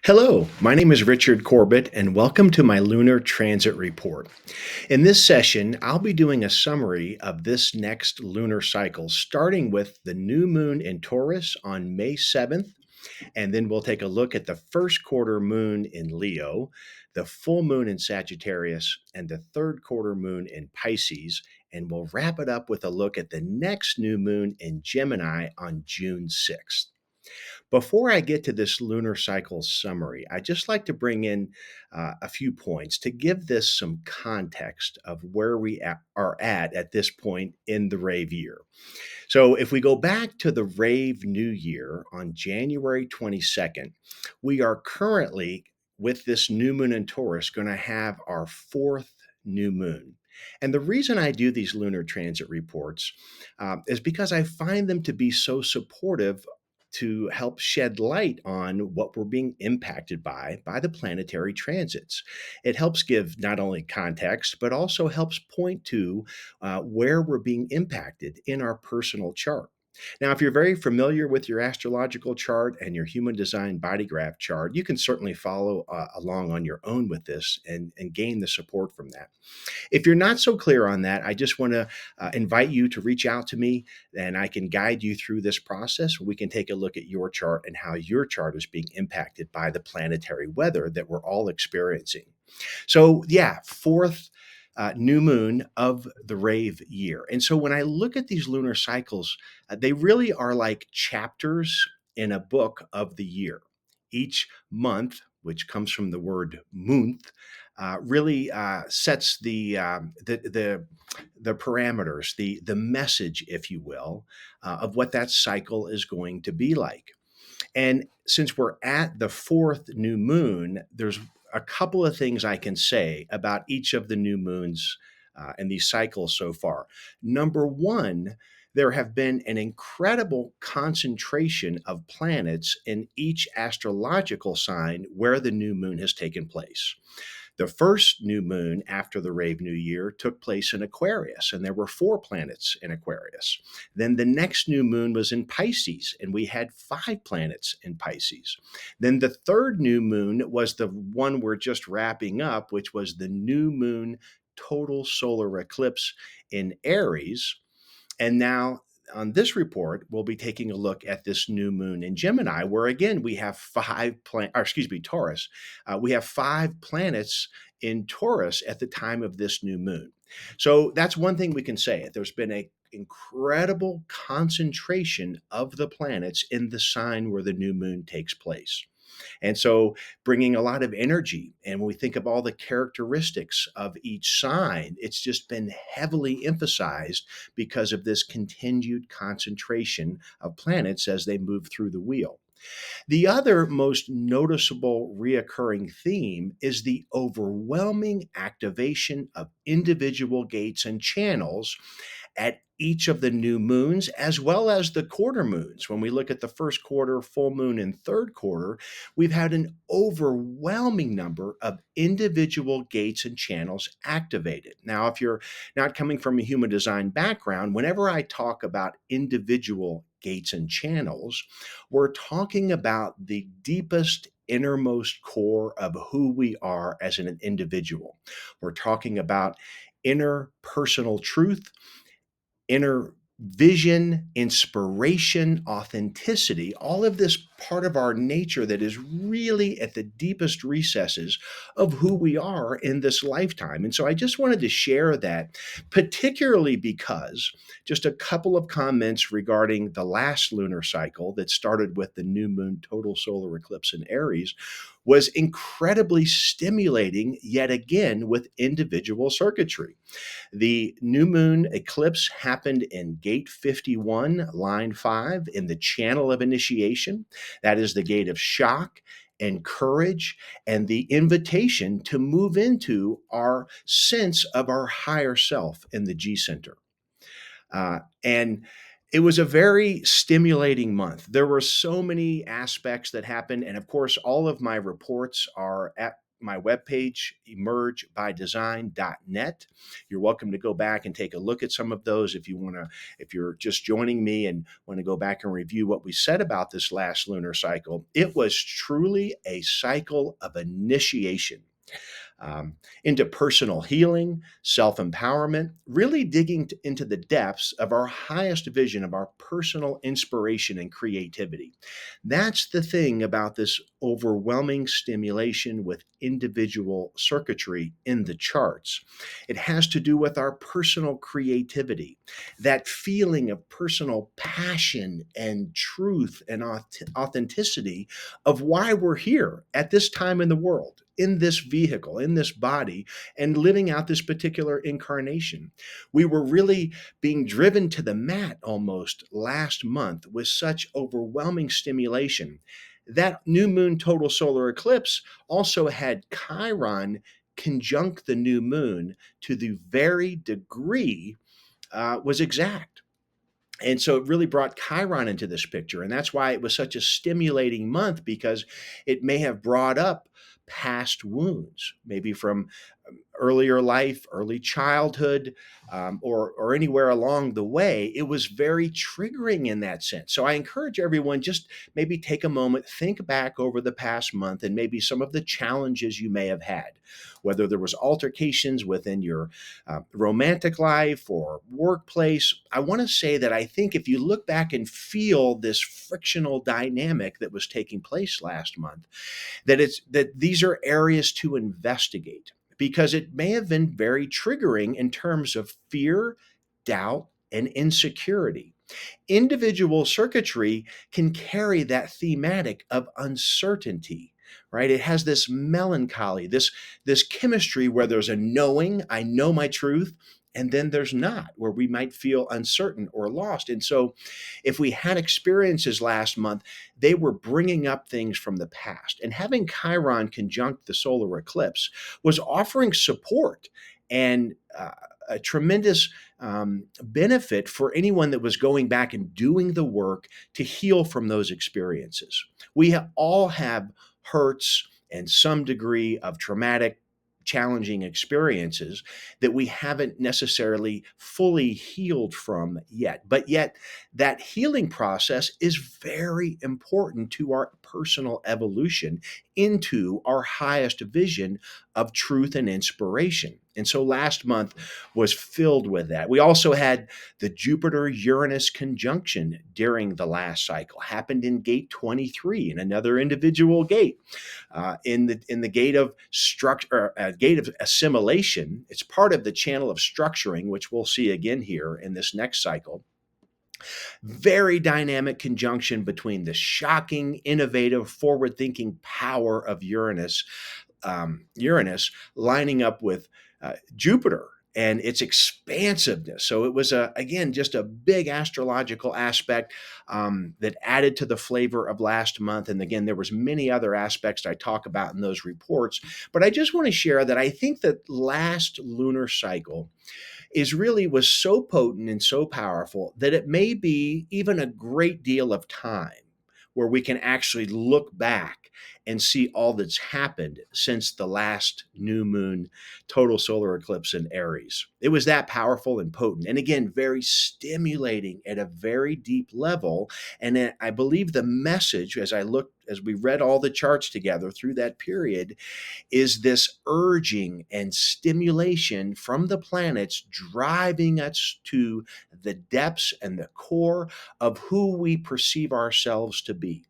Hello, my name is Richard Corbett, and welcome to my Lunar Transit Report. In this session, I'll be doing a summary of this next lunar cycle, starting with the new moon in Taurus on May 7th, and then we'll take a look at the first quarter moon in Leo, the full moon in Sagittarius, and the third quarter moon in Pisces, and we'll wrap it up with a look at the next new moon in Gemini on June 6th. Before I get to this lunar cycle summary, I just like to bring in a few points to give this some context of where are at this point in the rave year. So, if we go back to the rave new year on January 22nd, we are currently, with this new moon in Taurus, going to have our fourth new moon. And the reason I do these lunar transit reports is because I find them to be so supportive to help shed light on what we're being impacted by the planetary transits. It helps give not only context, but also helps point to where we're being impacted in our personal chart. Now, if you're very familiar with your astrological chart and your human design body graph chart, you can certainly follow along on your own with this and gain the support from that. If you're not so clear on that, I just want to invite you to reach out to me and I can guide you through this process. We can take a look at your chart and how your chart is being impacted by the planetary weather that we're all experiencing. So, yeah, fourth new moon of the rave year. And so when I look at these lunar cycles, they really are like chapters in a book of the year. Each month, which comes from the word month, really sets the parameters, the message, if you will, of what that cycle is going to be like. And since we're at the fourth new moon, there's a couple of things I can say about each of the new moons and these cycles so far. Number one, there have been an incredible concentration of planets in each astrological sign where the new moon has taken place. The first new moon after the rave new year took place in Aquarius, and there were four planets in Aquarius. Then the next new moon was in Pisces, and we had five planets in Pisces. Then the third new moon was the one we're just wrapping up, which was the new moon total solar eclipse in Aries. And now on this report, we'll be taking a look at this new moon in Gemini, where again we have Taurus. We have five planets in Taurus at the time of this new moon. So that's one thing we can say. There's been an incredible concentration of the planets in the sign where the new moon takes place. And so bringing a lot of energy. And when we think of all the characteristics of each sign, it's just been heavily emphasized because of this continued concentration of planets as they move through the wheel. The other most noticeable reoccurring theme is the overwhelming activation of individual gates and channels at each of the new moons as well as the quarter moons. When we look at the first quarter, full moon, and third quarter, we've had an overwhelming number of individual gates and channels activated. Now, if you're not coming from a human design background, whenever I talk about individual gates and channels, we're talking about the deepest innermost core of who we are as an individual. We're talking about inner personal truth, inner vision, inspiration, authenticity, all of this part of our nature that is really at the deepest recesses of who we are in this lifetime. And so I just wanted to share that, particularly because just a couple of comments regarding the last lunar cycle that started with the new moon total solar eclipse in Aries was incredibly stimulating, yet again, with individual circuitry. The new moon eclipse happened in gate 51, line 5, in the channel of initiation. That is the gate of shock and courage and the invitation to move into our sense of our higher self in the G center. And it was a very stimulating month. There were so many aspects that happened. And of course, all of my reports are at my webpage, emergebydesign.net. You're welcome to go back and take a look at some of those if you want to, if you're just joining me and want to go back and review what we said about this last lunar cycle. It was truly a cycle of initiation into personal healing, self empowerment, really digging into the depths of our highest vision of our personal inspiration and creativity. That's the thing about this overwhelming stimulation with individual circuitry in the charts. It has to do with our personal creativity, that feeling of personal passion and truth and authenticity of why we're here at this time in the world, in this vehicle, in this body, and living out this particular incarnation. We were really being driven to the mat almost last month with such overwhelming stimulation. That new moon total solar eclipse also had Chiron conjunct the new moon to the very degree was exact. And so it really brought Chiron into this picture. And that's why it was such a stimulating month, because it may have brought up past wounds, maybe from earlier life, early childhood, or anywhere along the way. It was very triggering in that sense. So I encourage everyone, just maybe take a moment, think back over the past month and maybe some of the challenges you may have had, whether there was altercations within your romantic life or workplace. I want to say that I think if you look back and feel this frictional dynamic that was taking place last month, that these are areas to investigate, because it may have been very triggering in terms of fear, doubt, and insecurity. Individual circuitry can carry that thematic of uncertainty, right? It has this melancholy, this chemistry where there's a knowing, I know my truth, and then there's not, where we might feel uncertain or lost. And so if we had experiences last month, they were bringing up things from the past. And having Chiron conjunct the solar eclipse was offering support and a tremendous benefit for anyone that was going back and doing the work to heal from those experiences. We all have hurts and some degree of traumatic, challenging experiences that we haven't necessarily fully healed from yet. But yet, that healing process is very important to our personal evolution into our highest vision of truth and inspiration. And so last month was filled with that. We also had the Jupiter-Uranus conjunction during the last cycle, happened in gate 23, in another individual gate, in the gate of structure, gate of assimilation. It's part of the channel of structuring, which we'll see again here in this next cycle. Very dynamic conjunction between the shocking, innovative, forward-thinking power of Uranus lining up with Jupiter and its expansiveness. So it was, again, just a big astrological aspect that added to the flavor of last month. And again, there was many other aspects I talk about in those reports. But I just want to share that I think that last lunar cycle was so potent and so powerful that it may be even a great deal of time where we can actually look back and see all that's happened since the last new moon total solar eclipse in Aries. It was that powerful and potent. And again, very stimulating at a very deep level. And I believe the message, as we read all the charts together through that period, is this urging and stimulation from the planets driving us to the depths and the core of who we perceive ourselves to be.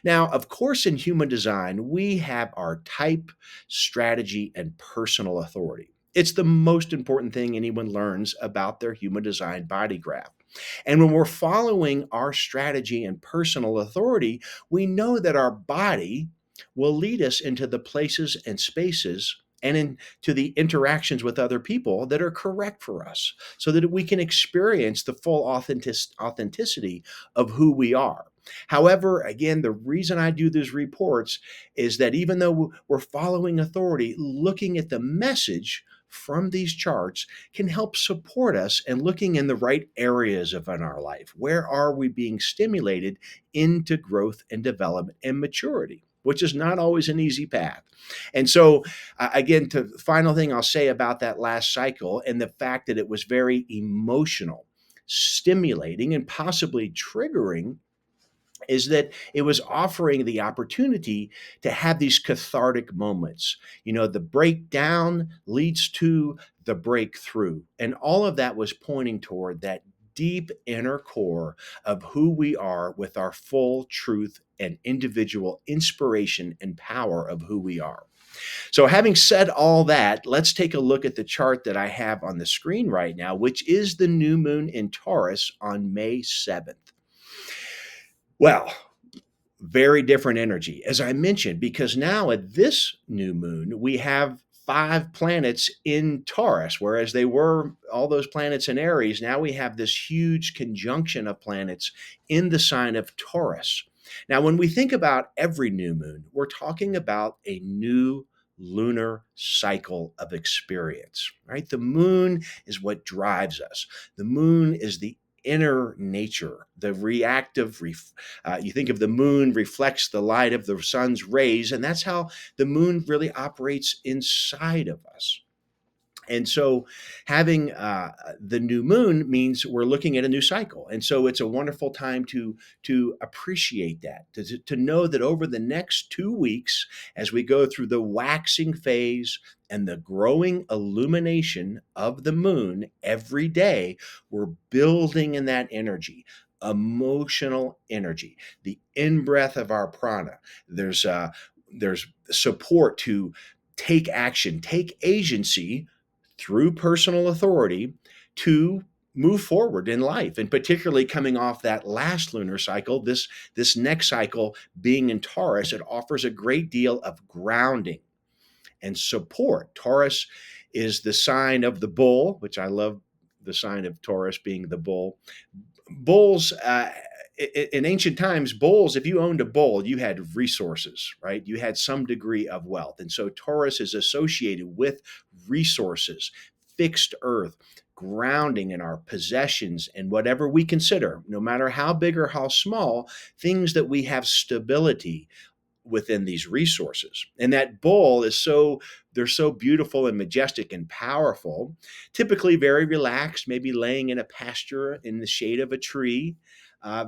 Now, of course, in human design, we have our type, strategy, and personal authority. It's the most important thing anyone learns about their human design body graph. And when we're following our strategy and personal authority, we know that our body will lead us into the places and spaces and into the interactions with other people that are correct for us, so that we can experience the full authenticity of who we are. However, again, the reason I do these reports is that even though we're following authority, looking at the message from these charts can help support us in looking in the right areas of in our life. Where are we being stimulated into growth and development and maturity? which is not always an easy path. And so, again, the final thing I'll say about that last cycle and the fact that it was very emotional, stimulating, and possibly triggering is that it was offering the opportunity to have these cathartic moments. You know, the breakdown leads to the breakthrough. And all of that was pointing toward that deep inner core of who we are with our full truth and individual inspiration and power of who we are. So, having said all that, let's take a look at the chart that I have on the screen right now, which is the new moon in Taurus on May 7th. Well, very different energy, as I mentioned, because now at this new moon, we have 5 planets in Taurus, whereas they were all those planets in Aries. Now we have this huge conjunction of planets in the sign of Taurus. Now, when we think about every new moon, we're talking about a new lunar cycle of experience, right? The moon is what drives us. The moon is the inner nature, the reactive. You think of the moon reflects the light of the sun's rays, and that's how the moon really operates inside of us. And so, having the new moon means we're looking at a new cycle, and so it's a wonderful time to appreciate that, to know that over the next 2 weeks, as we go through the waxing phase and the growing illumination of the moon every day, we're building in that energy, emotional energy, the in breath of our prana. There's support to take action, take agency through personal authority to move forward in life, and particularly coming off that last lunar cycle, this next cycle being in Taurus, it offers a great deal of grounding and support. Taurus is the sign of the bull, which I love, the sign of Taurus being the bull. Bulls, in ancient times, bulls, if you owned a bull, you had resources, right? You had some degree of wealth. And so Taurus is associated with resources, fixed earth, grounding in our possessions and whatever we consider, no matter how big or how small, things that we have stability within these resources. And that bull is they're so beautiful and majestic and powerful, typically very relaxed, maybe laying in a pasture in the shade of a tree,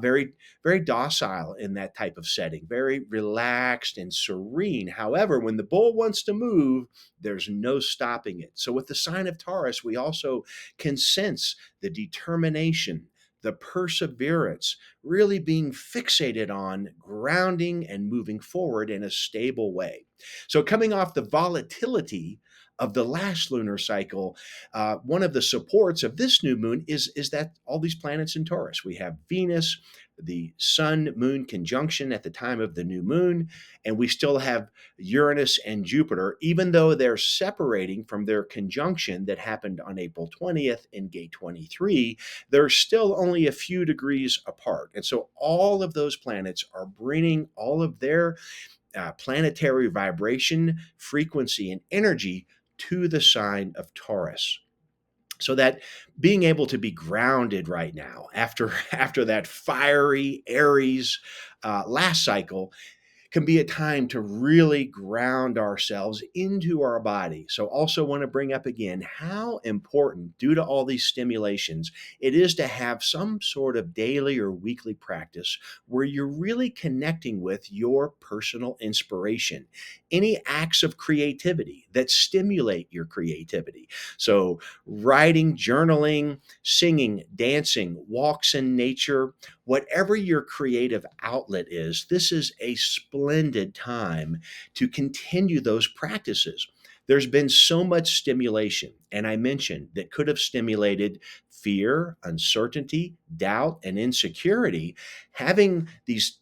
very, very docile in that type of setting, very relaxed and serene. However, when the bull wants to move, there's no stopping it. So with the sign of Taurus, we also can sense the determination, the perseverance, really being fixated on grounding and moving forward in a stable way. So, coming off the volatility of the last lunar cycle, one of the supports of this new moon is that all these planets in Taurus. We have Venus, the Sun Moon conjunction at the time of the new moon, and we still have Uranus and Jupiter, even though they're separating from their conjunction that happened on April 20th in gate 23. They're still only a few degrees apart. And so all of those planets are bringing all of their planetary vibration, frequency, and energy to the sign of Taurus. So that being able to be grounded right now after that fiery Aries last cycle can be a time to really ground ourselves into our body. So, also want to bring up again how important, due to all these stimulations, it is to have some sort of daily or weekly practice where you're really connecting with your personal inspiration, any acts of creativity that stimulate your creativity. So, writing, journaling, singing, dancing, walks in nature, whatever your creative outlet is, this is a splendid time to continue those practices. There's been so much stimulation, and I mentioned that could have stimulated fear, uncertainty, doubt, and insecurity. Having these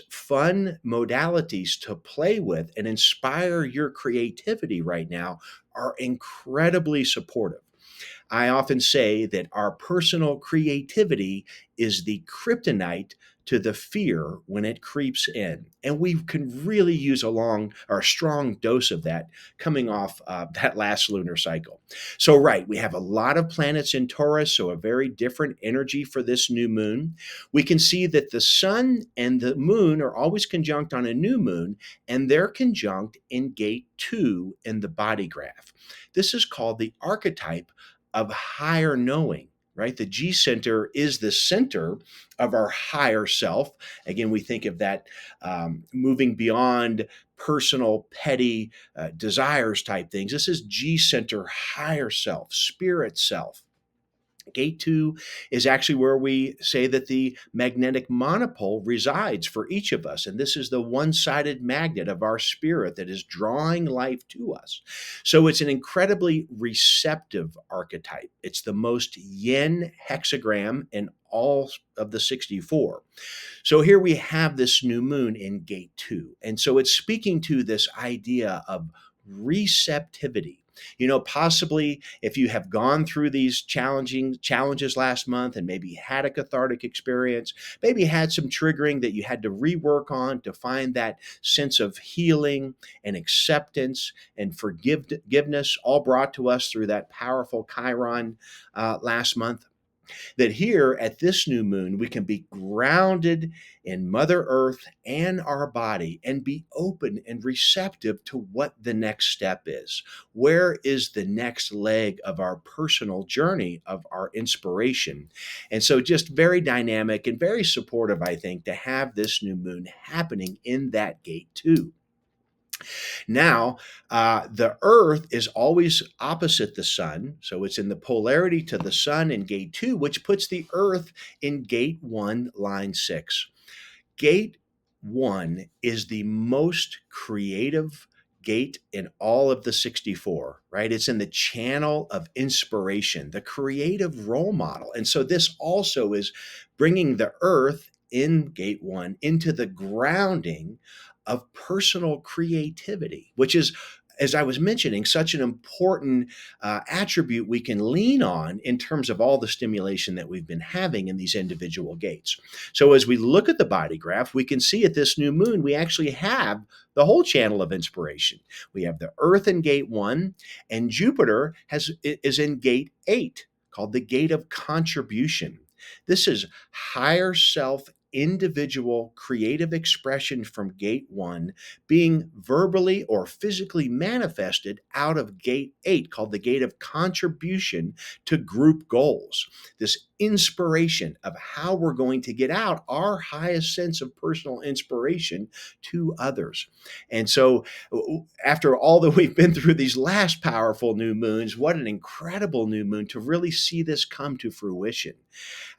fun modalities to play with and inspire your creativity right now are incredibly supportive. I often say that our personal creativity is the kryptonite to the fear when it creeps in. And we can really use a long or a strong dose of that coming off that last lunar cycle. So, right, we have a lot of planets in Taurus, so a very different energy for this new moon. We can see that the sun and the moon are always conjunct on a new moon, and they're conjunct in gate 2 in the body graph. This is called the archetype of higher knowing. Right? The G center is the center of our higher self. Again, we think of that moving beyond personal, petty desires type things. This is G center, higher self, spirit self. Gate 2 is actually where we say that the magnetic monopole resides for each of us. And this is the one sided magnet of our spirit that is drawing life to us. So it's an incredibly receptive archetype. It's the most yin hexagram in all of the 64. So here we have this new moon in gate 2. And so it's speaking to this idea of receptivity. Possibly if you have gone through these challenging challenges last month and maybe had a cathartic experience, maybe had some triggering that you had to rework on to find that sense of healing and acceptance and forgiveness, all brought to us through that powerful Chiron last month, that here at this new moon, we can be grounded in Mother Earth and our body and be open and receptive to what the next step is. Where is the next leg of our personal journey of our inspiration? And so, just very dynamic and very supportive, I think, to have this new moon happening in that gate too. Now, the Earth is always opposite the sun. So it's in the polarity to the sun in gate 2, which puts the Earth in gate 1, line 6. Gate 1 is the most creative gate in all of the 64, right? It's in the channel of inspiration, the creative role model. And so this also is bringing the Earth in gate 1 into the grounding of personal creativity, which is, as I was mentioning, such an important attribute we can lean on in terms of all the stimulation that we've been having in these individual gates. So as we look at the body graph, we can see at this new moon, we actually have the whole channel of inspiration. We have the Earth in gate 1, and Jupiter is in gate 8, called the gate of contribution. This is higher self, individual creative expression from gate 1 being verbally or physically manifested out of gate 8, called the gate of contribution to group goals. This inspiration of how we're going to get out our highest sense of personal inspiration to others. And so, after all that we've been through these last powerful new moons, what an incredible new moon to really see this come to fruition.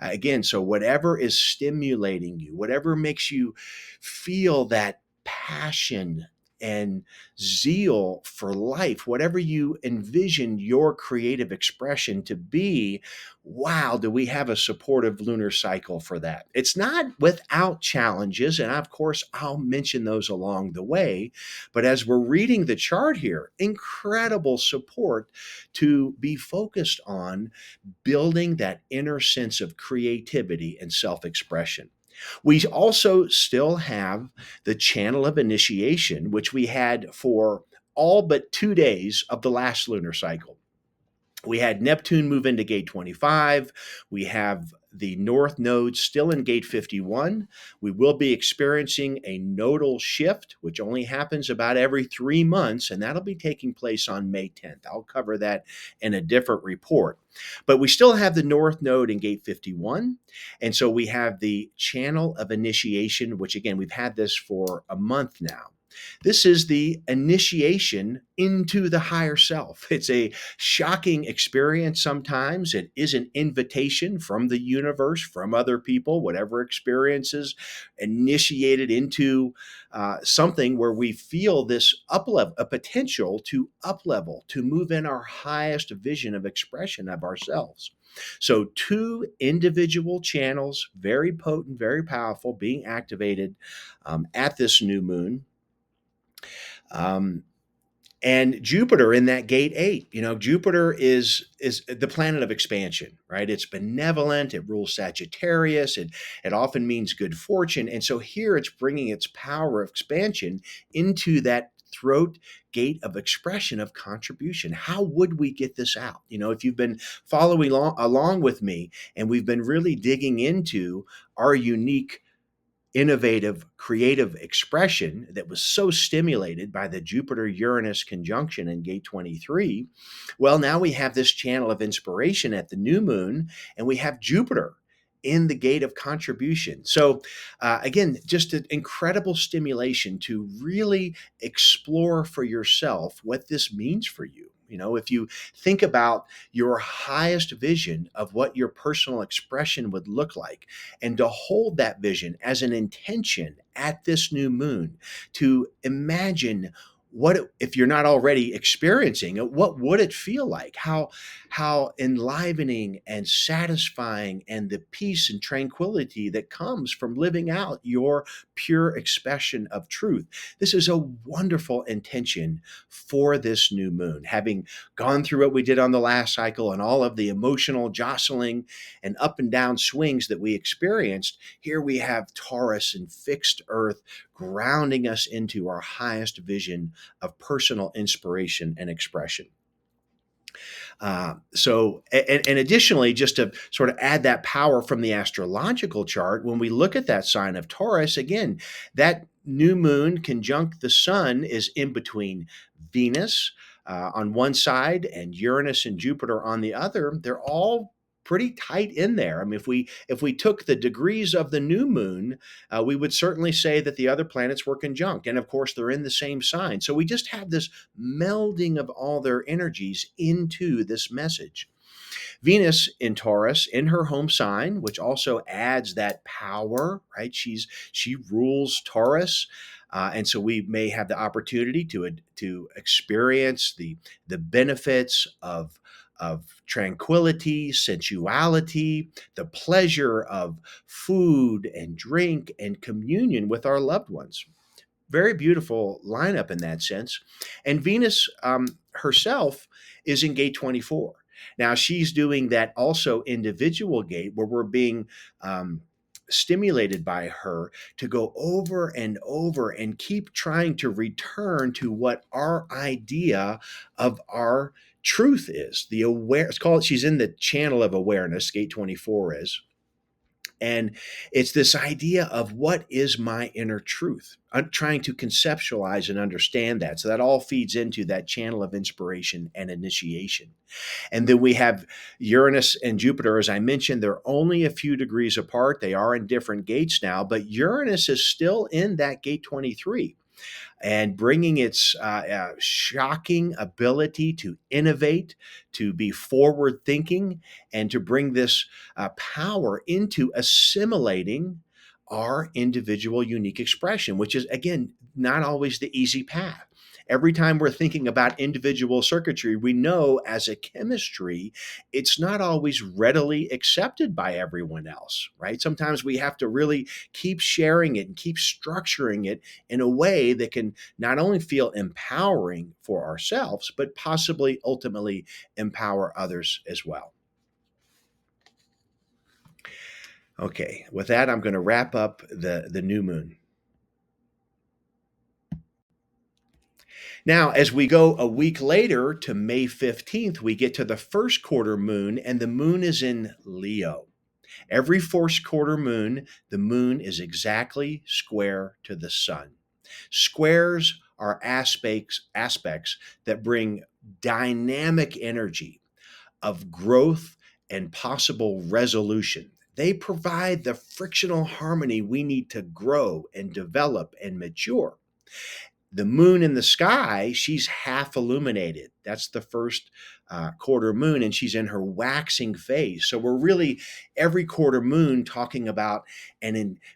Again, so whatever is stimulating you, whatever makes you feel that passion and zeal for life, whatever you envision your creative expression to be, wow, do we have a supportive lunar cycle for that? It's not without challenges, and of course, I'll mention those along the way. But as we're reading the chart here, incredible support to be focused on building that inner sense of creativity and self expression. We also still have the channel of initiation, which we had for all but 2 days of the last lunar cycle. We had Neptune move into gate 25. We have the North Node still in gate 51. We will be experiencing a nodal shift, which only happens about every 3 months, and that'll be taking place on May 10th. I'll cover that in a different report. But we still have the North Node in gate 51. And so we have the channel of initiation, which again, we've had this for a month now. This is the initiation into the higher self. It's a shocking experience sometimes. It is an invitation from the universe, from other people, whatever experiences, initiated into something where we feel this up-level, a potential to up-level, to move in our highest vision of expression of ourselves. So 2 individual channels, very potent, very powerful, being activated at this new moon. And Jupiter in that gate 8. Jupiter is the planet of expansion, right? It's benevolent, it rules Sagittarius, it often means good fortune. And so here it's bringing its power of expansion into that throat gate of expression of contribution. How would we get this out? If you've been following along with me, and we've been really digging into our unique, innovative, creative expression that was so stimulated by the Jupiter Uranus conjunction in gate 23. Well, now we have this channel of inspiration at the new moon, and we have Jupiter in the gate of contribution. So, again, just an incredible stimulation to really explore for yourself what this means for you. If you think about your highest vision of what your personal expression would look like, and to hold that vision as an intention at this new moon, to imagine if you're not already experiencing it, what would it feel like? How enlivening and satisfying, and the peace and tranquility that comes from living out your pure expression of truth. This is a wonderful intention for this new moon. Having gone through what we did on the last cycle and all of the emotional jostling and up and down swings that we experienced, here we have Taurus and fixed earth grounding us into our highest vision of personal inspiration and expression. And additionally, just to sort of add that power from the astrological chart, when we look at that sign of Taurus, again, that new moon conjunct the sun is in between Venus on one side and Uranus and Jupiter on the other. They're all pretty tight in there. I mean, if we took the degrees of the new moon, we would certainly say that the other planets were conjunct, and of course they're in the same sign. So we just have this melding of all their energies into this message. Venus in Taurus in her home sign, which also adds that power, right? She rules Taurus. And so we may have the opportunity to experience the benefits of tranquility, sensuality, the pleasure of food and drink and communion with our loved ones. Very beautiful lineup in that sense. And Venus herself is in gate 24. Now she's doing that also individual gate where we're being stimulated by her to go over and over and keep trying to return to what our idea of our truth is. She's in the channel of awareness, gate 24 is. And it's this idea of what is my inner truth. I'm trying to conceptualize and understand that. So that all feeds into that channel of inspiration and initiation. And then we have Uranus and Jupiter, as I mentioned, they're only a few degrees apart. They are in different gates now, but Uranus is still in that gate 23 and bringing its shocking ability to innovate, to be forward thinking, and to bring this power into assimilating our individual unique expression, which is, again, not always the easy path. Every time we're thinking about individual circuitry, we know as a chemistry, it's not always readily accepted by everyone else, right? Sometimes we have to really keep sharing it and keep structuring it in a way that can not only feel empowering for ourselves, but possibly ultimately empower others as well. Okay, with that, I'm going to wrap up the new moon. Now, as we go a week later to May 15th, we get to the first quarter moon, and the moon is in Leo. Every first quarter moon, the moon is exactly square to the sun. Squares are aspects that bring dynamic energy of growth and possible resolution. They provide the frictional harmony we need to grow and develop and mature. The moon in the sky, she's half illuminated. That's the first quarter moon, and she's in her waxing phase. So we're really every quarter moon talking about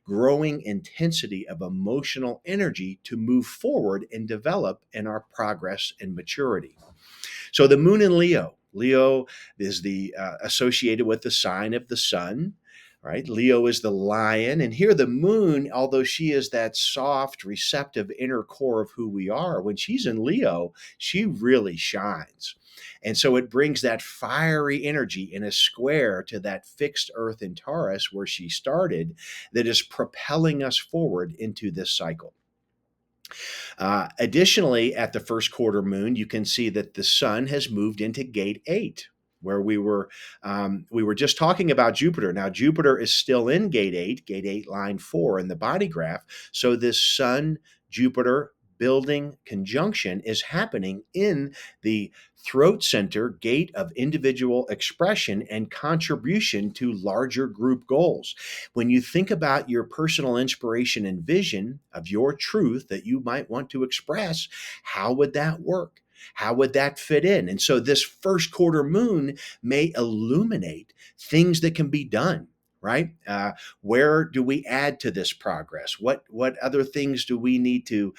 growing intensity of emotional energy to move forward and develop in our progress and maturity. So the moon in Leo. Leo is the associated with the sign of the sun, right? Leo is the lion. And here the moon, although she is that soft, receptive inner core of who we are, when she's in Leo, she really shines. And so it brings that fiery energy in a square to that fixed earth in Taurus where she started, that is propelling us forward into this cycle. Additionally, at the first quarter moon, you can see that the sun has moved into gate 8, where we were just talking about Jupiter. Now, Jupiter is still in gate 8 line 4 in the body graph. So this sun Jupiter building conjunction is happening in the throat center gate of individual expression and contribution to larger group goals. When you think about your personal inspiration and vision of your truth that you might want to express, how would that work? How would that fit in? And so this first quarter moon may illuminate things that can be done, right? Where do we add to this progress? What other things do we need to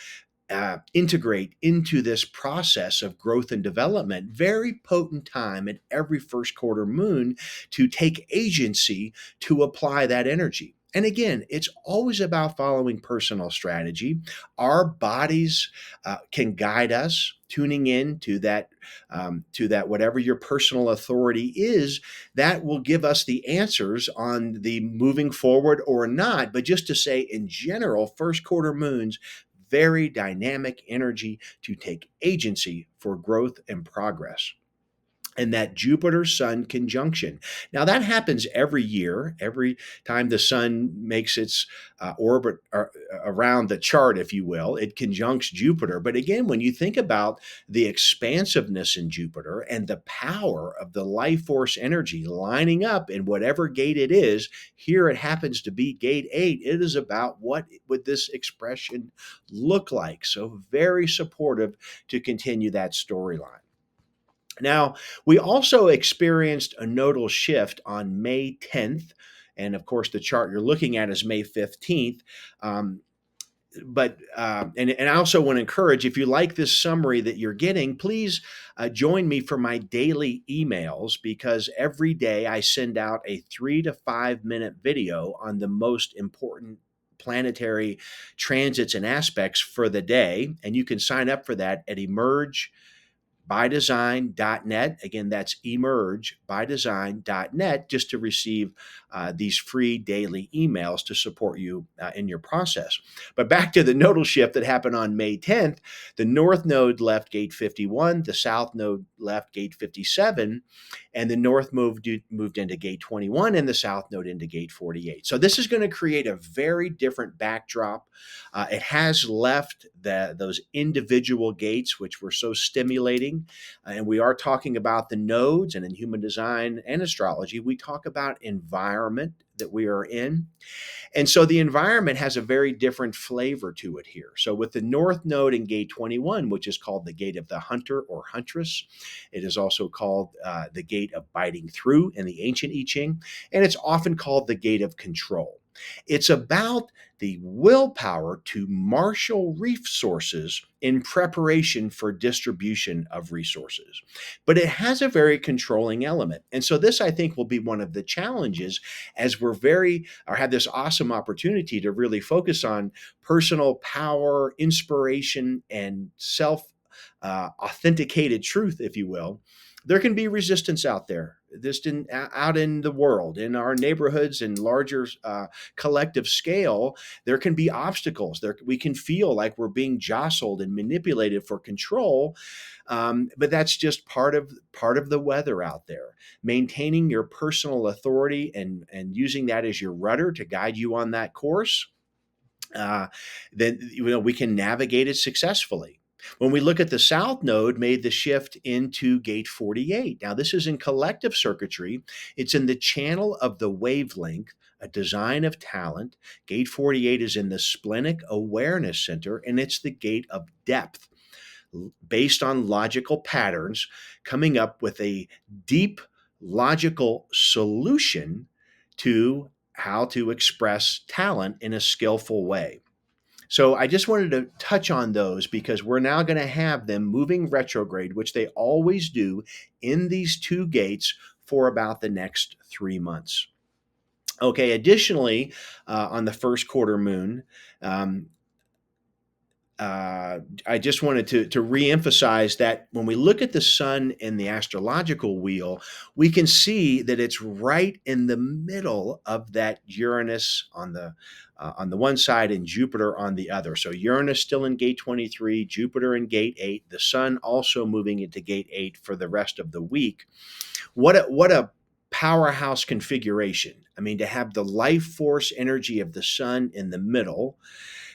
integrate into this process of growth and development? Very potent time at every first quarter moon to take agency to apply that energy. And again, it's always about following personal strategy. Our bodies can guide us, tuning in to that whatever your personal authority is, that will give us the answers on the moving forward or not. But just to say, in general, first quarter moons, very dynamic energy to take agency for growth and progress. And that Jupiter Sun conjunction. Now, that happens every year, every time the Sun makes its orbit around the chart, if you will, it conjuncts Jupiter. But again, when you think about the expansiveness in Jupiter and the power of the life force energy lining up in whatever gate it is, here it happens to be gate 8. It is about what would this expression look like. So, very supportive to continue that storyline. Now, we also experienced a nodal shift on May 10th. And of course, the chart you're looking at is May 15th. And I also want to encourage, if you like this summary that you're getting, please join me for my daily emails, because every day I send out a 3 to 5 minute video on the most important planetary transits and aspects for the day. And you can sign up for that at emergebydesign.net. Again, that's emergebydesign.net, just to receive these free daily emails to support you in your process. But back to the nodal shift that happened on May 10th, the north node left gate 51, the south node left gate 57, and the north moved into gate 21 and the south node into gate 48. So this is going to create a very different backdrop. It has left those individual gates, which were so stimulating. And we are talking about the nodes, and in human design and astrology, we talk about environment that we are in. And so the environment has a very different flavor to it here. So with the north node in gate 21, which is called the gate of the hunter or huntress, it is also called the gate of biting through in the ancient I Ching, and it's often called the gate of control. It's about the willpower to marshal resources in preparation for distribution of resources. But it has a very controlling element. And so this, I think, will be one of the challenges as have this awesome opportunity to really focus on personal power, inspiration, and self authenticated truth, if you will. There can be resistance out there, out in the world, in our neighborhoods and larger collective scale. There can be obstacles. We can feel like we're being jostled and manipulated for control, but that's just part of the weather out there. Maintaining your personal authority and using that as your rudder to guide you on that course, then we can navigate it successfully. When we look at the south node, made the shift into gate 48. Now, this is in collective circuitry. It's in the channel of the wavelength, a design of talent. Gate 48 is in the splenic awareness center, and it's the gate of depth, based on logical patterns, coming up with a deep logical solution to how to express talent in a skillful way. So I just wanted to touch on those because we're now going to have them moving retrograde, which they always do in these two gates for about the next 3 months. Okay, additionally, on the first quarter moon, um, I just wanted to reemphasize that when we look at the sun in the astrological wheel, we can see that it's right in the middle of that Uranus on the one side and Jupiter on the other. So Uranus still in gate 23, Jupiter in gate 8, the sun also moving into gate 8 for the rest of the week. What a powerhouse configuration. I mean, to have the life force energy of the sun in the middle,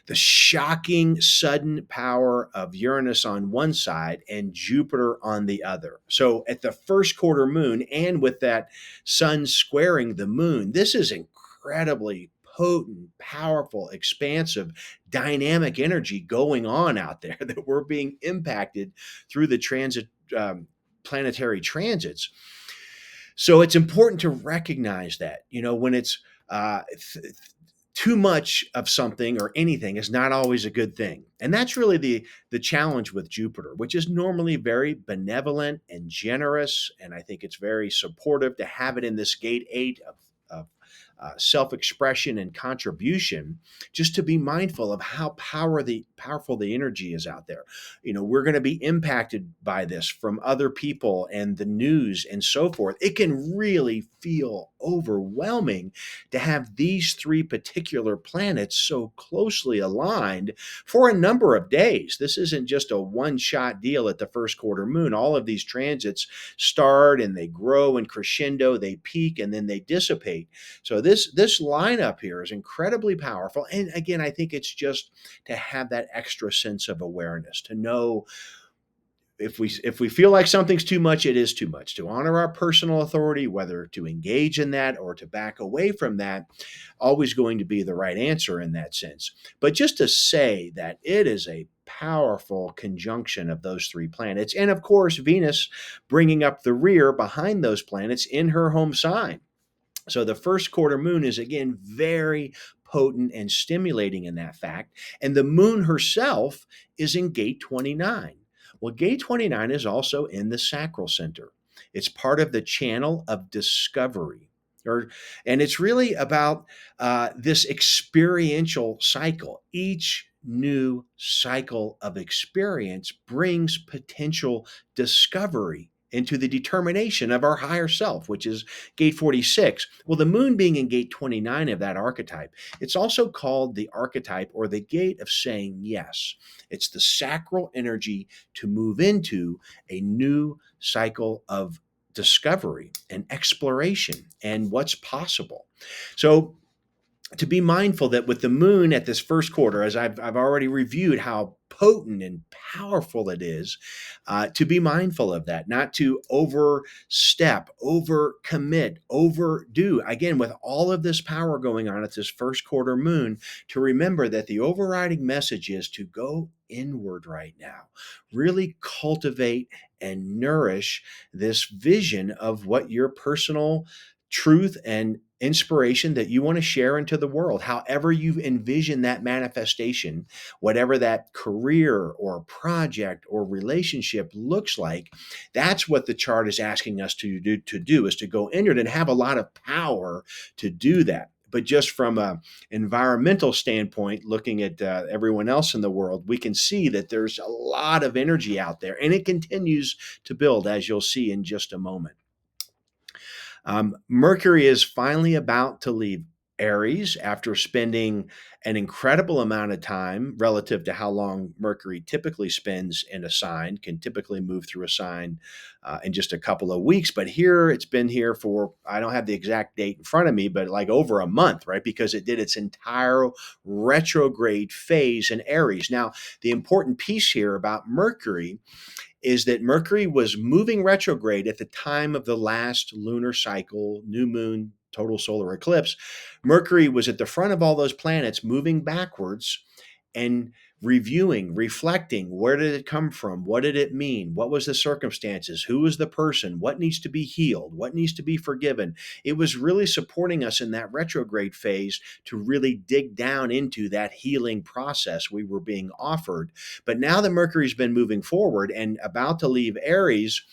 the shocking sudden power of Uranus on one side and Jupiter on the other. So at the first quarter moon, and with that sun squaring the moon, this is incredibly potent, powerful, expansive, dynamic energy going on out there that we're being impacted through the planetary transits. So it's important to recognize that, when it's too much of something or anything is not always a good thing. And that's really the challenge with Jupiter, which is normally very benevolent and generous. And I think it's very supportive to have it in this gate 8 of self-expression and contribution, just to be mindful of how powerful the energy is out there. We're going to be impacted by this from other people and the news and so forth. It can really feel overwhelming to have these three particular planets so closely aligned for a number of days. This isn't just a one-shot deal at the first quarter moon. All of these transits start and they grow and crescendo, they peak and then they dissipate. So this lineup here is incredibly powerful. And again, I think it's just to have that extra sense of awareness, to know if we feel like something's too much, it is too much. To honor our personal authority, whether to engage in that or to back away from that, always going to be the right answer in that sense. But just to say that it is a powerful conjunction of those three planets, and of course Venus bringing up the rear behind those planets in her home sign. So the first quarter moon is again very potent and stimulating in that fact. And the moon herself is in gate 29. Well, gate 29 is also in the sacral center. It's part of the channel of discovery. And it's really about this experiential cycle. Each new cycle of experience brings potential discovery into the determination of our higher self, which is gate 46. Well, the moon being in gate 29 of that archetype, it's also called the archetype or the gate of saying yes. It's the sacral energy to move into a new cycle of discovery and exploration and what's possible. So to be mindful that with the moon at this first quarter, as I've already reviewed how potent and powerful it is, to be mindful of that, not to overstep, overcommit, overdo. Again, with all of this power going on at this first quarter moon, to remember that the overriding message is to go inward right now. Really cultivate and nourish this vision of what your personal truth and inspiration that you want to share into the world, however you envision that manifestation, whatever that career or project or relationship looks like. That's what the chart is asking us to do is to go inward and have a lot of power to do that. But just from an environmental standpoint, looking at everyone else in the world, we can see that there's a lot of energy out there, and it continues to build, as you'll see in just a moment. Mercury is finally about to leave Aries after spending an incredible amount of time relative to how long Mercury typically spends in a sign, can typically move through a sign in just a couple of weeks. But here it's been here for, I don't have the exact date in front of me, but like over a month, right? Because it did its entire retrograde phase in Aries. Now, the important piece here about Mercury is that Mercury was moving retrograde at the time of the last lunar cycle, new moon, total solar eclipse. Mercury was at the front of all those planets moving backwards and reviewing, reflecting, where did it come from? What did it mean? What was the circumstances? Who was the person? What needs to be healed? What needs to be forgiven? It was really supporting us in that retrograde phase to really dig down into that healing process we were being offered. But now that Mercury's been moving forward and about to leave Aries,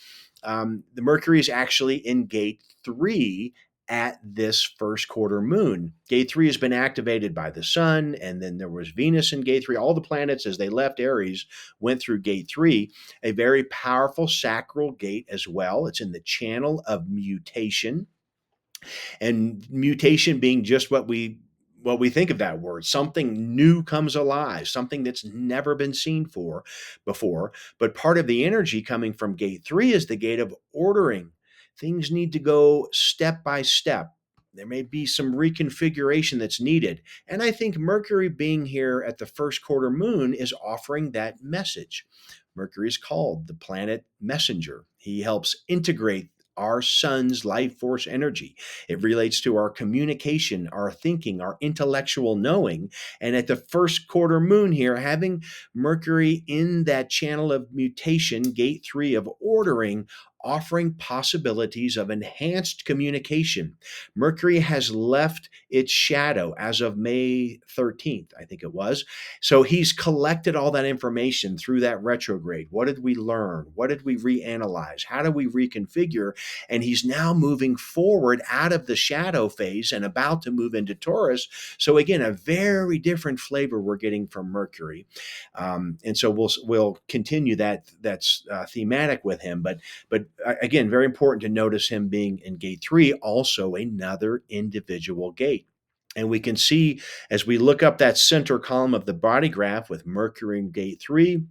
the Mercury is actually in gate 3 at this first quarter moon. Gate 3 has been activated by the sun, and then there was Venus in gate 3. All the planets, as they left Aries, went through gate 3, a very powerful sacral gate as well. It's in the channel of mutation, and mutation being just what we think of that word. Something new comes alive, something that's never been seen before. But part of the energy coming from gate 3 is the gate of ordering. Things need to go step by step. There may be some reconfiguration that's needed. And I think Mercury being here at the first quarter moon is offering that message. Mercury is called the planet messenger. He helps integrate our sun's life force energy. It relates to our communication, our thinking, our intellectual knowing. And at the first quarter moon here, having Mercury in that channel of mutation, gate 3 of ordering, offering possibilities of enhanced communication. Mercury has left its shadow as of May 13th, I think it was. So he's collected all that information through that retrograde. What did we learn? What did we reanalyze? How do we reconfigure? And he's now moving forward out of the shadow phase and about to move into Taurus. So again, a very different flavor we're getting from Mercury, and so we'll continue that's thematic with him. But again, very important to notice him being in gate 3, also another individual gate. And we can see as we look up that center column of the body graph with Mercury in gate 3,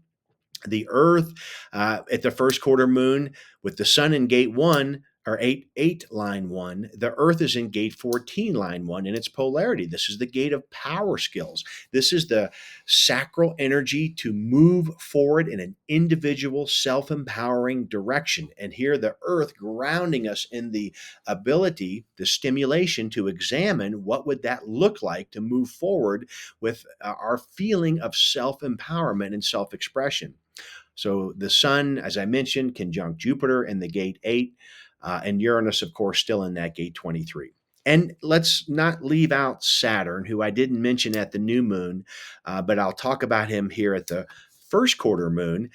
the Earth at the first quarter moon with the sun in gate 1 or 8 line 1, the Earth is in gate 14 line 1 in its polarity. This is the gate of power skills. This is the sacral energy to move forward in an individual self-empowering direction. And here the Earth grounding us in the ability, the stimulation to examine what would that look like to move forward with our feeling of self-empowerment and self-expression. So the sun, as I mentioned, conjunct Jupiter in the gate 8, and Uranus, of course, still in that gate 23. And let's not leave out Saturn, who I didn't mention at the new moon, but I'll talk about him here at the first quarter moon.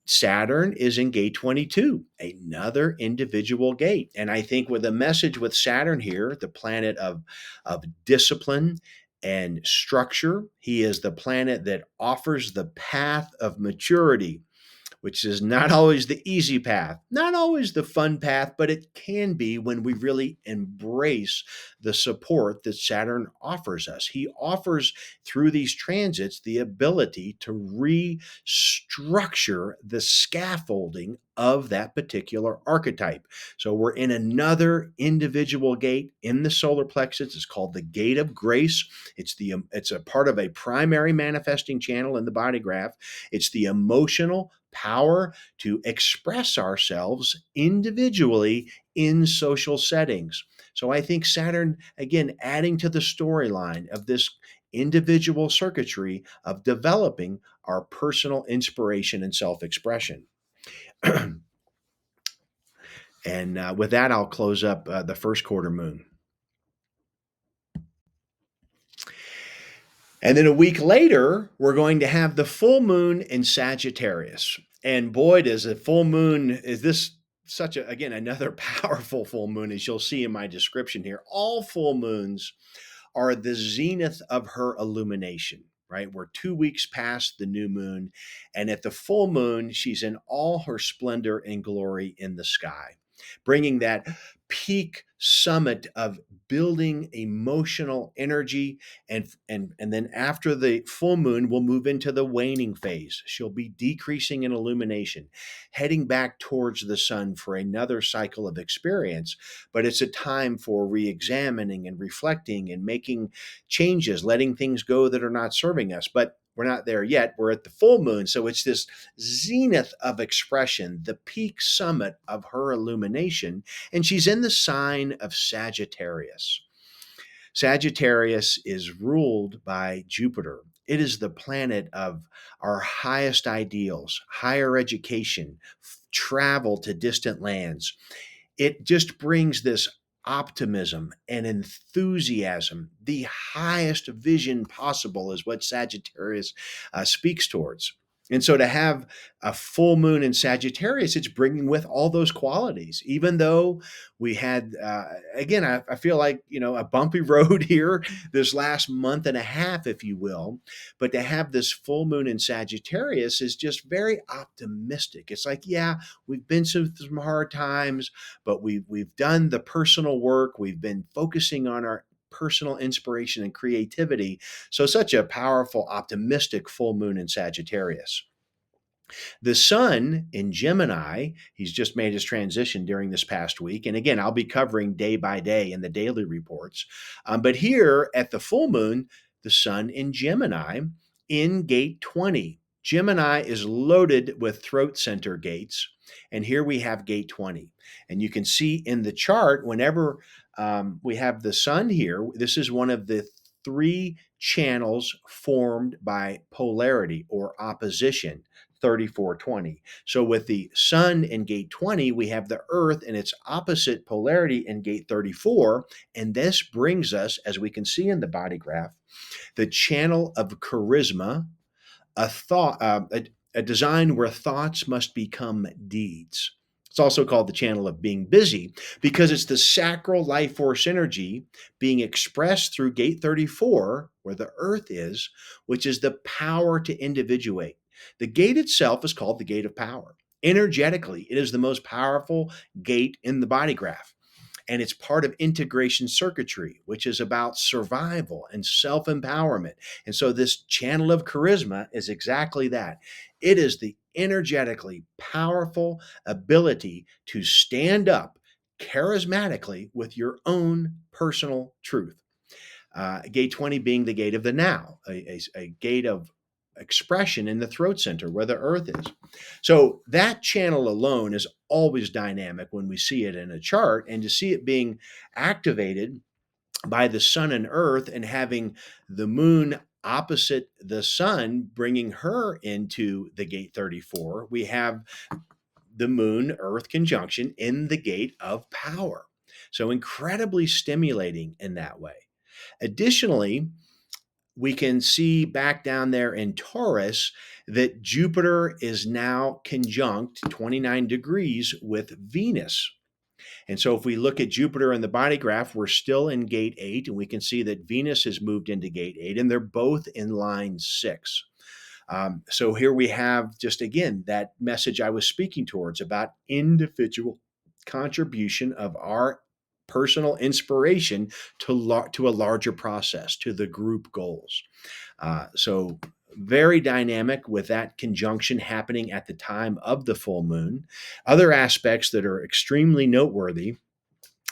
Saturn is in gate 22, another individual gate. And I think with a message with Saturn here, the planet of discipline and structure, he is the planet that offers the path of maturity, which is not always the easy path, not always the fun path, but it can be when we really embrace the support that Saturn offers us. He offers through these transits the ability to restructure the scaffolding of that particular archetype. So we're in another individual gate in the solar plexus. It's called the gate of grace. It's a part of a primary manifesting channel in the body graph. It's the emotional power to express ourselves individually in social settings. So I think Saturn, again, adding to the storyline of this individual circuitry of developing our personal inspiration and self-expression. And with that, I'll close up the first quarter moon. And then a week later, we're going to have the full moon in Sagittarius. And boy, does a full moon, is this such a, again, another powerful full moon, as you'll see in my description here. All full moons are the zenith of her illumination, right? We're 2 weeks past the new moon. And at the full moon, she's in all her splendor and glory in the sky, bringing that peak summit of building emotional energy. And then after the full moon, we'll move into the waning phase. She'll be decreasing in illumination, heading back towards the sun for another cycle of experience. But it's a time for re-examining and reflecting and making changes, letting things go that are not serving us. But we're not there yet. We're at the full moon. So it's this zenith of expression, the peak summit of her illumination. And she's in the sign of Sagittarius. Sagittarius is ruled by Jupiter. It is the planet of our highest ideals, higher education, travel to distant lands. It just brings this optimism and enthusiasm. The highest vision possible is what Sagittarius speaks towards. And so to have a full moon in Sagittarius, it's bringing with all those qualities. Even though we had, again, I feel like, a bumpy road here this last month and a half, if you will. But to have this full moon in Sagittarius is just very optimistic. It's like, yeah, we've been through some hard times, but we've done the personal work. We've been focusing on our personal inspiration and creativity. So such a powerful, optimistic full moon in Sagittarius. The sun in Gemini, he's just made his transition during this past week. And again, I'll be covering day by day in the daily reports. But here at the full moon, the sun in Gemini in gate 20. Gemini is loaded with throat center gates. And here we have gate 20. And you can see in the chart, whenever we have the sun here, this is one of the three channels formed by polarity or opposition. 3420. So with the sun in gate 20, we have the earth in its opposite polarity in gate 34. And this brings us, as we can see in the body graph, the channel of charisma, a thought, a design where thoughts must become deeds. It's also called the channel of being busy because it's the sacral life force energy being expressed through gate 34, where the earth is, which is the power to individuate. The gate itself is called the gate of power. Energetically, it is the most powerful gate in the body graph. And it's part of integration circuitry, which is about survival and self empowerment. And so, this channel of charisma is exactly that. It is the energetically powerful ability to stand up charismatically with your own personal truth. Gate 20 being the gate of the now, a gate of expression in the throat center where the earth is. So that channel alone is always dynamic when we see it in a chart, and to see it being activated by the sun and earth and having the moon opposite the sun, bringing her into the gate 34, we have the moon earth conjunction in the gate of power. So incredibly stimulating in that way. Additionally, we can see back down there in Taurus that Jupiter is now conjunct 29 degrees with Venus. And so if we look at Jupiter in the body graph, we're still in gate 8, and we can see that Venus has moved into gate 8, and they're both in line 6. So here we have just again that message I was speaking towards about individual contribution of our personal inspiration to a larger process, to the group goals. So very dynamic with that conjunction happening at the time of the full moon. Other aspects that are extremely noteworthy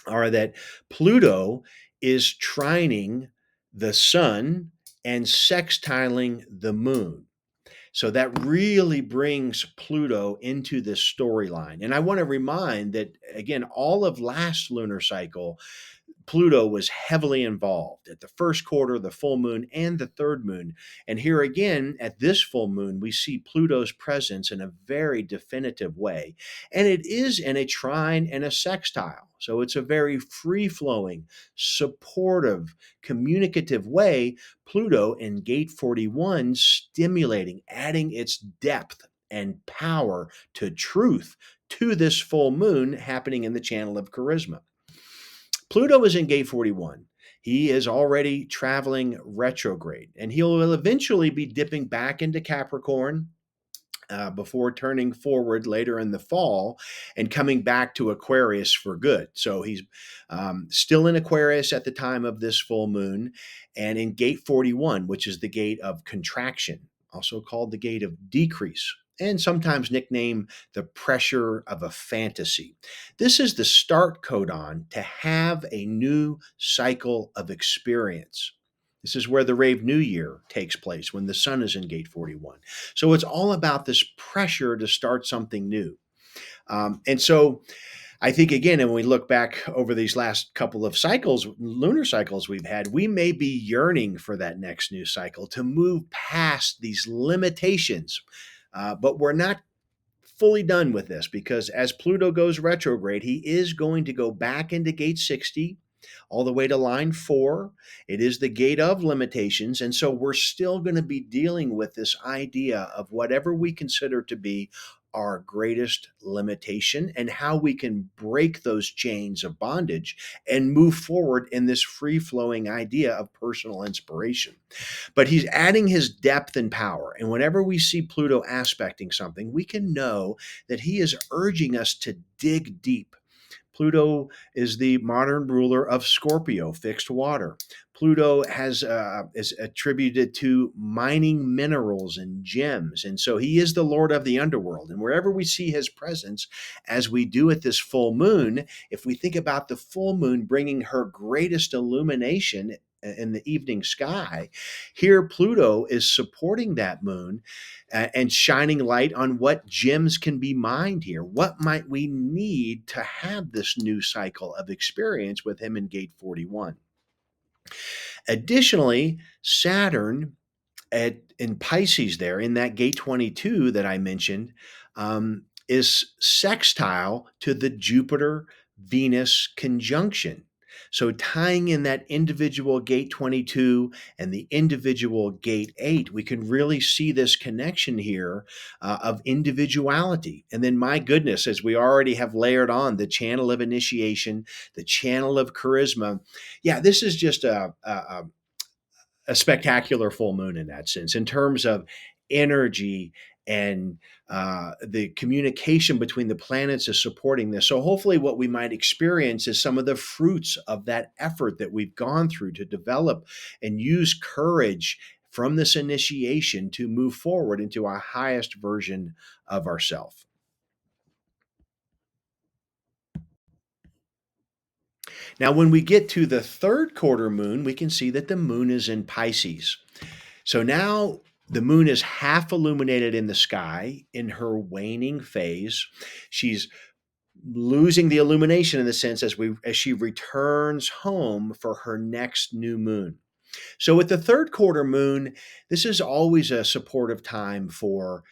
are that Pluto is trining the sun and sextiling the moon. So that really brings Pluto into this storyline. And I want to remind that, again, all of last lunar cycle, Pluto was heavily involved at the first quarter, the full moon, and the third moon. And here again, at this full moon, we see Pluto's presence in a very definitive way. And it is in a trine and a sextile. So it's a very free flowing, supportive, communicative way. Pluto in gate 41 stimulating, adding its depth and power to truth to this full moon happening in the channel of charisma. Pluto is in gate 41. He is already traveling retrograde, and he will eventually be dipping back into Capricorn before turning forward later in the fall and coming back to Aquarius for good. So he's still in Aquarius at the time of this full moon and in gate 41, which is the gate of contraction, also called the gate of decrease, and sometimes nicknamed the pressure of a fantasy. This is the start codon to have a new cycle of experience. This is where the Rave New Year takes place when the sun is in gate 41. So it's all about this pressure to start something new. And so I think, again, and when we look back over these last couple of cycles, lunar cycles we've had, we may be yearning for that next new cycle to move past these limitations. But we're not fully done with this because as Pluto goes retrograde, he is going to go back into gate 60 all the way to line 4. It is the gate of limitations. And so we're still going to be dealing with this idea of whatever we consider to be our greatest limitation and how we can break those chains of bondage and move forward in this free flowing idea of personal inspiration. But he's adding his depth and power. And whenever we see Pluto aspecting something, we can know that he is urging us to dig deep. Pluto is the modern ruler of Scorpio, fixed water. Pluto is attributed to mining minerals and gems, and so he is the lord of the underworld. And wherever we see his presence, as we do at this full moon, if we think about the full moon bringing her greatest illumination in the evening sky, here Pluto is supporting that moon and shining light on what gems can be mined here. What might we need to have this new cycle of experience with him in gate 41? Additionally, Saturn in Pisces, there in that gate 22 that I mentioned, is sextile to the Jupiter Venus conjunction. So, tying in that individual gate 22 and the individual gate 8, we can really see this connection here of individuality. And then, my goodness, as we already have layered on the channel of initiation, the channel of charisma. Yeah, this is just a spectacular full moon in that sense, in terms of energy and the communication between the planets is supporting this. So, hopefully, what we might experience is some of the fruits of that effort that we've gone through to develop and use courage from this initiation to move forward into our highest version of ourself. Now, when we get to the third quarter moon, we can see that the moon is in Pisces. So now the moon is half illuminated in the sky in her waning phase. She's losing the illumination in the sense as she returns home for her next new moon. So with the third quarter moon, this is always a supportive time for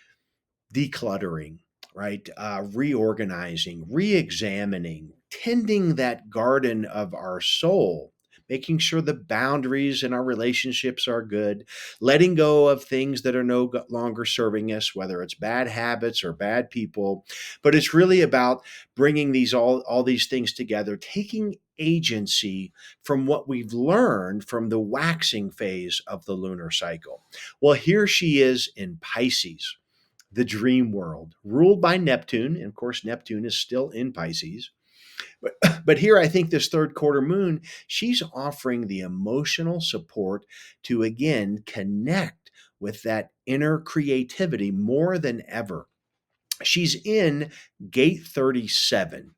decluttering, right? Reorganizing, re examining, tending that garden of our soul, making sure the boundaries in our relationships are good, letting go of things that are no longer serving us, whether it's bad habits or bad people. But it's really about bringing all these things together, taking agency from what we've learned from the waxing phase of the lunar cycle. Well, here she is in Pisces, the dream world, ruled by Neptune. And of course, Neptune is still in Pisces. But here, I think this third quarter moon, she's offering the emotional support to again connect with that inner creativity more than ever. She's in gate 37,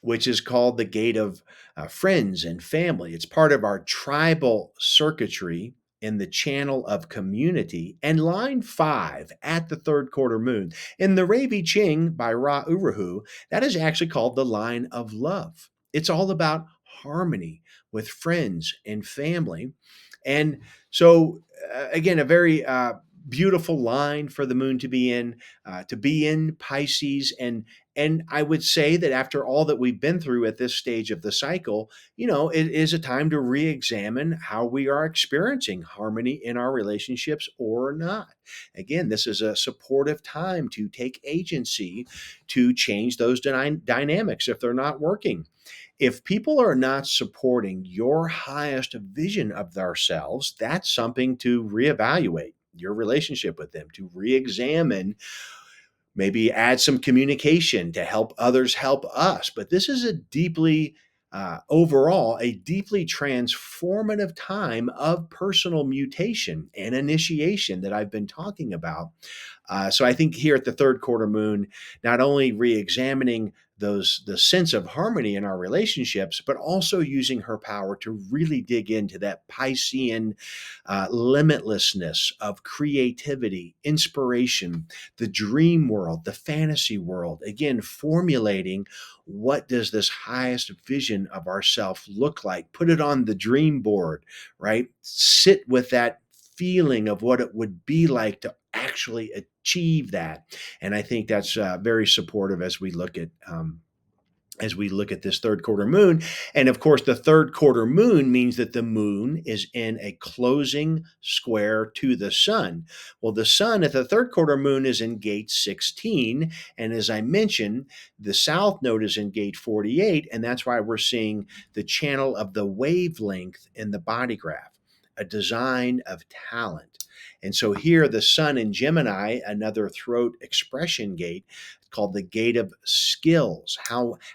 which is called the gate of friends and family. It's part of our tribal circuitry in the channel of community. And line 5 at the third quarter moon in the Ravi Ching by Ra Urahu, that is actually called the line of love. It's all about harmony with friends and family. And so, again, a very beautiful line for the moon to be in Pisces. And I would say that after all that we've been through at this stage of the cycle, it is a time to re-examine how we are experiencing harmony in our relationships or not. Again, this is a supportive time to take agency to change those dynamics if they're not working. If people are not supporting your highest vision of themselves, that's something to reevaluate your relationship with them, to re-examine, maybe add some communication to help others help us. But this is overall, a deeply transformative time of personal mutation and initiation that I've been talking about. So I think here at the third quarter moon, not only re-examining the sense of harmony in our relationships, but also using her power to really dig into that Piscean limitlessness of creativity, inspiration, the dream world, the fantasy world. Again, formulating what does this highest vision of ourself look like? Put it on the dream board, right? Sit with that feeling of what it would be like to actually achieve that. And I think that's very supportive as we look at as we look at this third quarter moon. And of course, the third quarter moon means that the moon is in a closing square to the sun. Well, the sun at the third quarter moon is in gate 16. And as I mentioned, the south node is in gate 48. And that's why we're seeing the channel of the wavelength in the body graph, a design of talent. And so here, the sun in Gemini, another throat expression gate, called the gate of skills.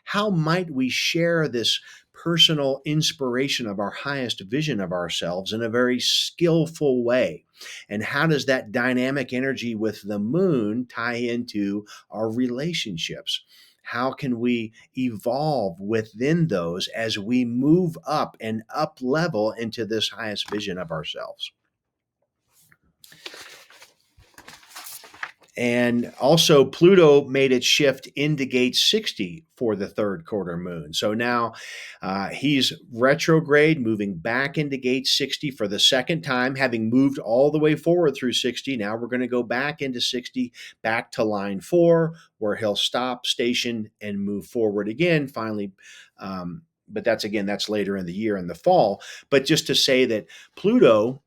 How might we share this personal inspiration of our highest vision of ourselves in a very skillful way? And how does that dynamic energy with the moon tie into our relationships? How can we evolve within those as we move up and up level into this highest vision of ourselves? And also, Pluto made its shift into gate 60 for the third quarter moon. So now he's retrograde, moving back into gate 60 for the second time, having moved all the way forward through 60. Now we're going to go back into 60, back to line 4, where he'll stop, station, and move forward again, finally. But that's later in the year, in the fall. But just to say that Pluto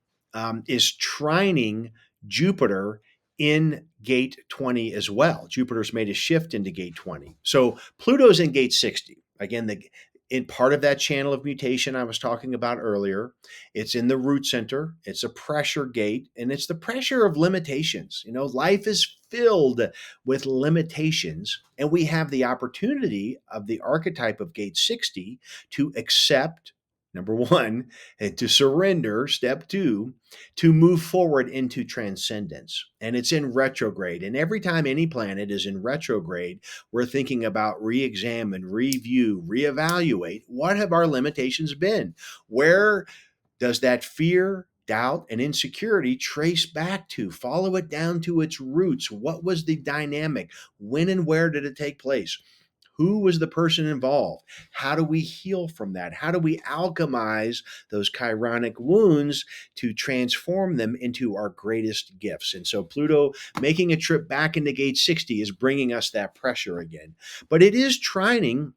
is trining Jupiter in gate 20 as well. Jupiter's made a shift into gate 20. So Pluto's in gate 60. Again, in part of that channel of mutation I was talking about earlier. It's in the root center. It's a pressure gate, and it's the pressure of limitations. Life is filled with limitations, and we have the opportunity of the archetype of gate 60 to accept, number one, and to surrender, step two, to move forward into transcendence. And it's in retrograde. And every time any planet is in retrograde, we're thinking about re-examine, review, reevaluate. What have our limitations been? Where does that fear, doubt, and insecurity trace back to? Follow it down to its roots. What was the dynamic? When and where did it take place? Who was the person involved? How do we heal from that? How do we alchemize those chironic wounds to transform them into our greatest gifts? And so Pluto making a trip back into gate 60 is bringing us that pressure again. But it is trining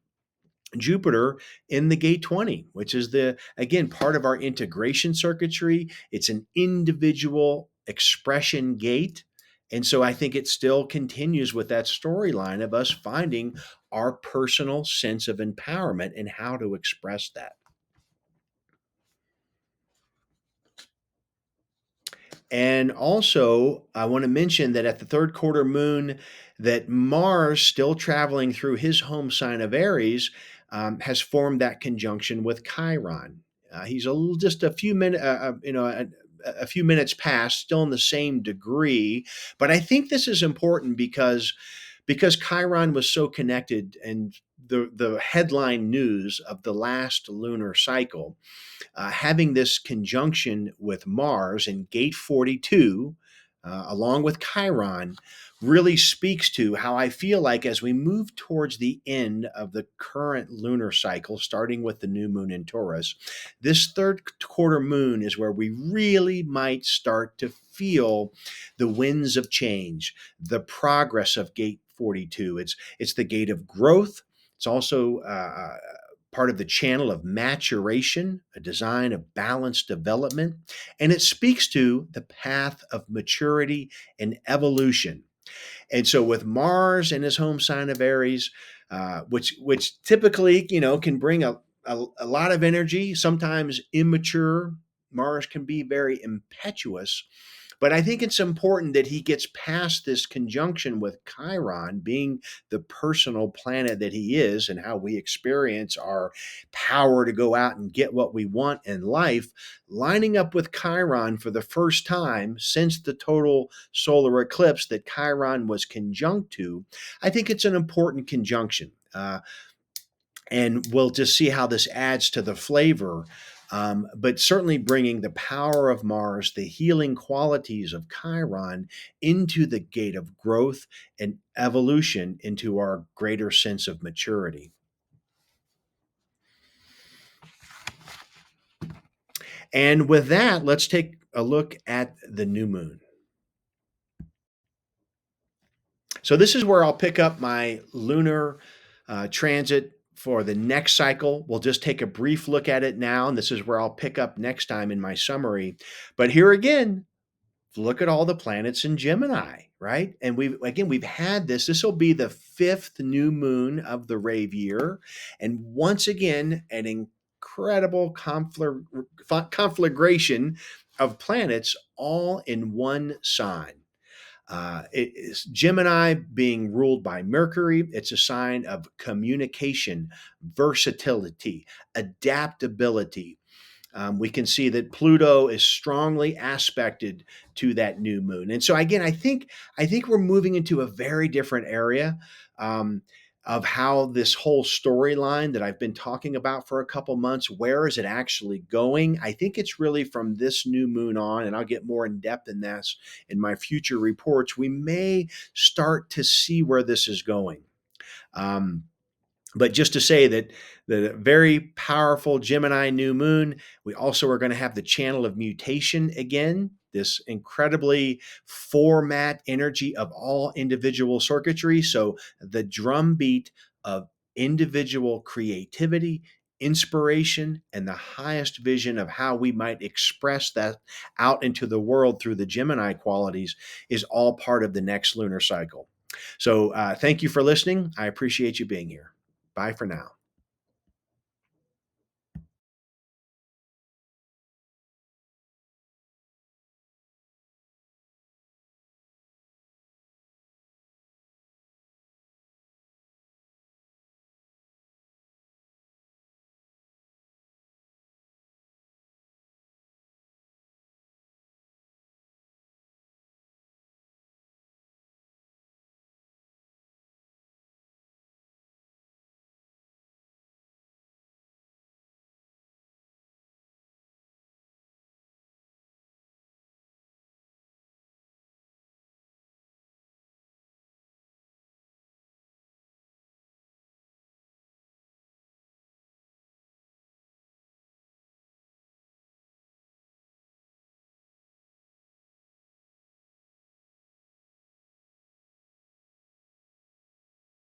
Jupiter in the gate 20, which is again, part of our integration circuitry. It's an individual expression gate. And so I think it still continues with that storyline of us finding our personal sense of empowerment and how to express that. And also, I want to mention that at the third quarter moon, that Mars, still traveling through his home sign of Aries, has formed that conjunction with Chiron. He's just a few minutes, a few minutes past, still in the same degree. But I think this is important because Chiron was so connected, and the headline news of the last lunar cycle, having this conjunction with Mars in gate 42, along with Chiron, really speaks to how I feel like as we move towards the end of the current lunar cycle, starting with the new moon in Taurus, this third quarter moon is where we really might start to feel the winds of change, the progress of gate 42. It's the gate of growth. It's also part of the channel of maturation, a design of balanced development, and it speaks to the path of maturity and evolution. And so, with Mars in his home sign of Aries, which typically can bring a lot of energy, sometimes immature. Mars can be very impetuous. But I think it's important that he gets past this conjunction with Chiron, being the personal planet that he is, and how we experience our power to go out and get what we want in life, lining up with Chiron for the first time since the total solar eclipse that Chiron was conjunct to. I think it's an important conjunction. And we'll just see how this adds to the flavor. But certainly bringing the power of Mars, the healing qualities of Chiron into the gate of growth and evolution into our greater sense of maturity. And with that, let's take a look at the new moon. So this is where I'll pick up my lunar transit for the next cycle. We'll just take a brief look at it now, and this is where I'll pick up next time in my summary. But here again, look at all the planets in Gemini, right? And we've had this. This will be the fifth new moon of the rave year, and once again, an incredible conflagration of planets all in one sign. It is Gemini being ruled by Mercury. It's a sign of communication, versatility, adaptability. We can see that Pluto is strongly aspected to that new moon, and so again, I think we're moving into a very different area um, of how this whole storyline that I've been talking about for a couple months. Where is it actually going? I think it's really from this new moon on, and I'll get more in depth in this in my future reports. We may start to see where this is going. Um, but just to say that the very powerful Gemini new moon, we also are going to have the channel of mutation again, this incredibly format energy of all individual circuitry. So the drumbeat of individual creativity, inspiration, and the highest vision of how we might express that out into the world through the Gemini qualities is all part of the next lunar cycle. So thank you for listening. I appreciate you being here. Bye for now.